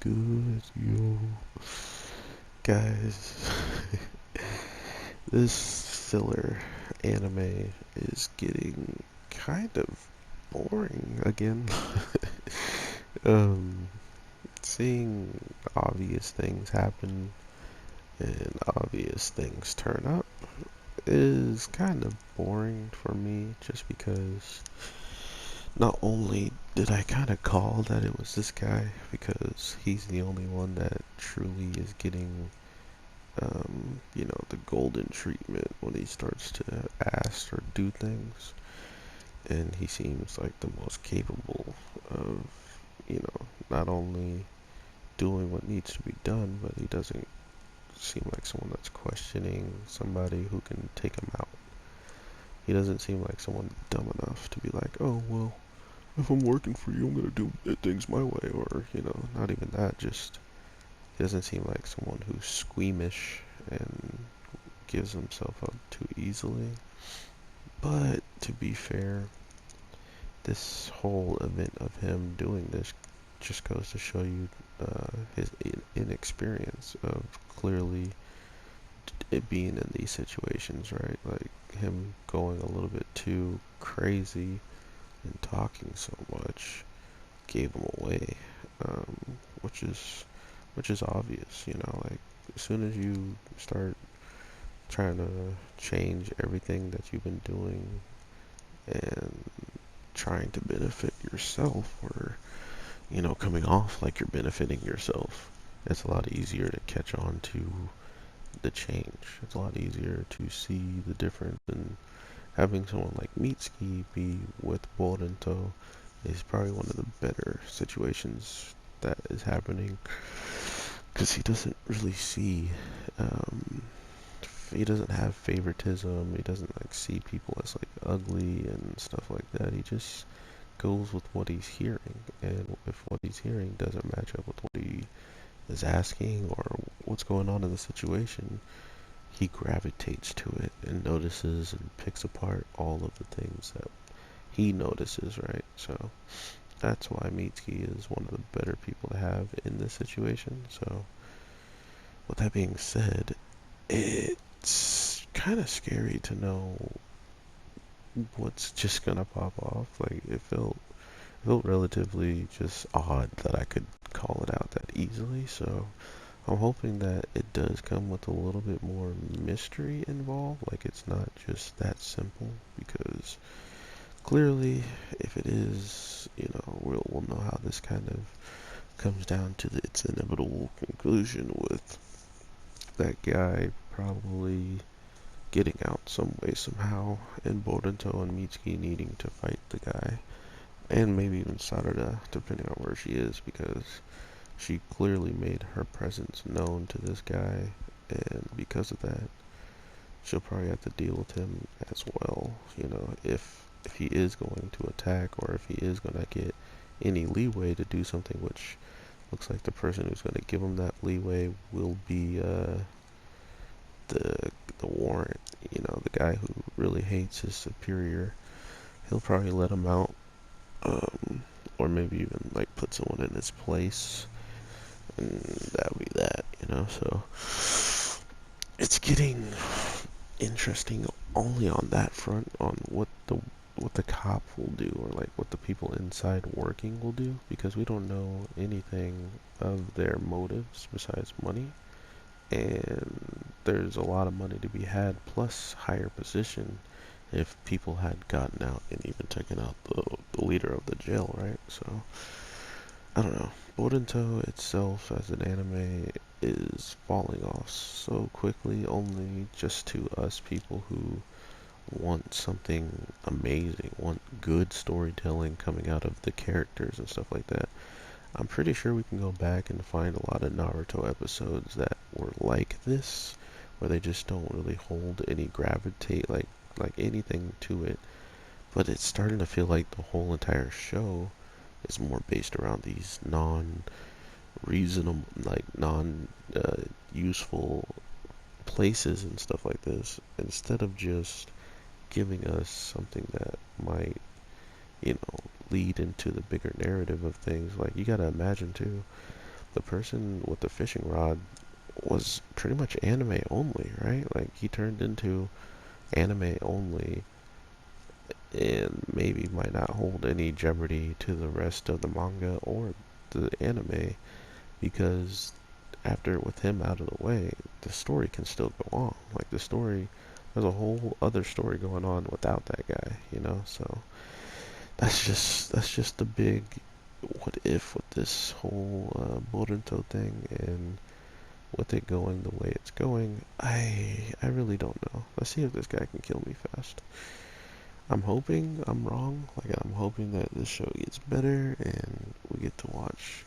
good, yo? Guys, this filler anime is getting kind of boring again. um, Seeing obvious things happen and obvious things turn up is kind of boring for me just because not only did I kind of call that it was this guy because he's the only one that truly is getting the golden treatment when he starts to ask or do things. And he seems like the most capable of, not only doing what needs to be done, but he doesn't seem like someone that's questioning somebody who can take him out. He doesn't seem like someone dumb enough to be like, oh, well, if I'm working for you, I'm going to do things my way. Or, not even that. Just, he doesn't seem like someone who's squeamish and gives himself up too easily. But to be fair, this whole event of him doing this just goes to show you his inexperience of clearly it being in these situations, right? Like him going a little bit too crazy and talking so much gave him away, um, which is obvious, like as soon as you start trying to change everything that you've been doing and trying to benefit yourself or coming off like you're benefiting yourself, it's a lot easier to catch on to the change. It's a lot easier to see the difference, and having someone like Mitsuki be with Boruto is probably one of the better situations that is happening because he doesn't really see um, he doesn't have favoritism. He doesn't like see people as like ugly and stuff like that. He just goes with what he's hearing, and if what he's hearing doesn't match up with what he is asking or what's going on in the situation, he gravitates to it and notices and picks apart all of the things that he notices, right? So that's why Mitsuki is one of the better people to have in this situation. So with that being said, it's kind of scary to know what's just gonna pop off. Like it felt relatively just odd that I could call it out that easily. So I'm hoping that it does come with a little bit more mystery involved. Like it's not just that simple because clearly, if it is, we'll know how this kind of comes down to its inevitable conclusion with that guy probably getting out some way somehow, and Boruto and Mitsuki needing to fight the guy, and maybe even Sarada, depending on where she is, because she clearly made her presence known to this guy, and because of that, she'll probably have to deal with him as well, if he is going to attack, or if he is going to get any leeway to do something, which looks like the person who's going to give him that leeway will be the warrant, the guy who really hates his superior. He'll probably let him out, or maybe even like put someone in his place, and that'll be that, So it's getting interesting only on that front, on what the cop will do, or like what the people inside working will do, because we don't know anything of their motives besides money, and there's a lot of money to be had plus higher position if people had gotten out and even taken out the leader of the jail, right? So I don't know. Boruto itself as an anime is falling off so quickly, only just to us people who want something amazing, want good storytelling coming out of the characters and stuff like that. I'm pretty sure we can go back and find a lot of Naruto episodes that were like this, where they just don't really hold any gravitate, like anything to it. But it's starting to feel like the whole entire show is more based around these non-reasonable, like non-useful places and stuff like this, instead of just giving us something that might, lead into the bigger narrative of things. Like, you gotta imagine too, the person with the fishing rod was pretty much anime only, right? Like he turned into anime only and maybe might not hold any jeopardy to the rest of the manga or the anime because after with him out of the way, the story can still go on. Like the story, there's a whole other story going on without that guy, you know? So that's just the big what if with this whole Boruto thing and with it going the way it's going. I really don't know. Let's see if this guy can kill me fast. I'm hoping I'm wrong. Like I'm hoping that this show gets better and we get to watch,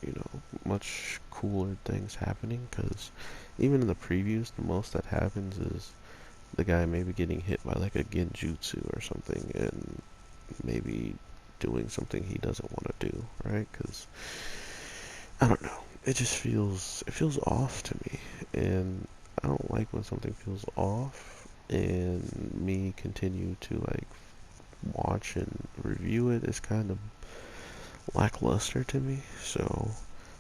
much cooler things happening. Because even in the previews, the most that happens is the guy maybe getting hit by like a genjutsu or something, and maybe doing something he doesn't want to do, right? Because I don't know. It feels off to me, and I don't like when something feels off and me continue to like watch and review it is kind of lackluster to me. So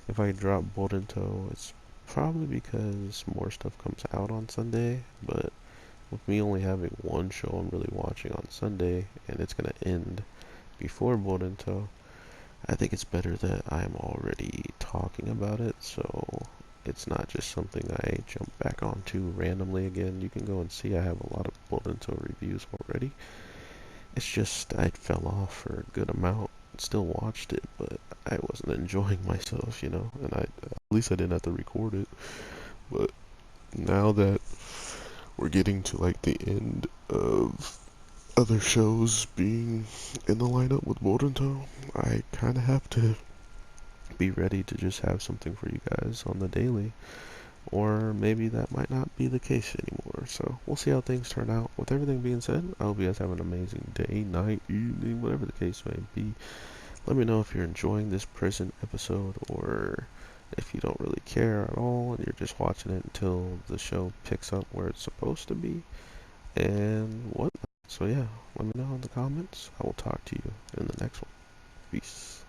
if I drop Boruto, it's probably because more stuff comes out on Sunday. But with me only having one show I'm really watching on Sunday, and it's gonna end before Boruto, I think it's better that I'm already talking about it. So it's not just something I jump back onto randomly again. You can go and see I have a lot of Boruto reviews already. It's just I fell off for a good amount. Still watched it, but I wasn't enjoying myself, and at least I didn't have to record it. But now that we're getting to like the end of other shows being in the lineup with Boruto, I kind of have to be ready to just have something for you guys on the daily. Or maybe that might not be the case anymore. So we'll see how things turn out. With everything being said, I hope you guys have an amazing day, night, evening, whatever the case may be. Let me know if you're enjoying this present episode or if you don't really care at all and you're just watching it until the show picks up where it's supposed to be and whatnot. So yeah, let me know in the comments. I will talk to you in the next one. Peace.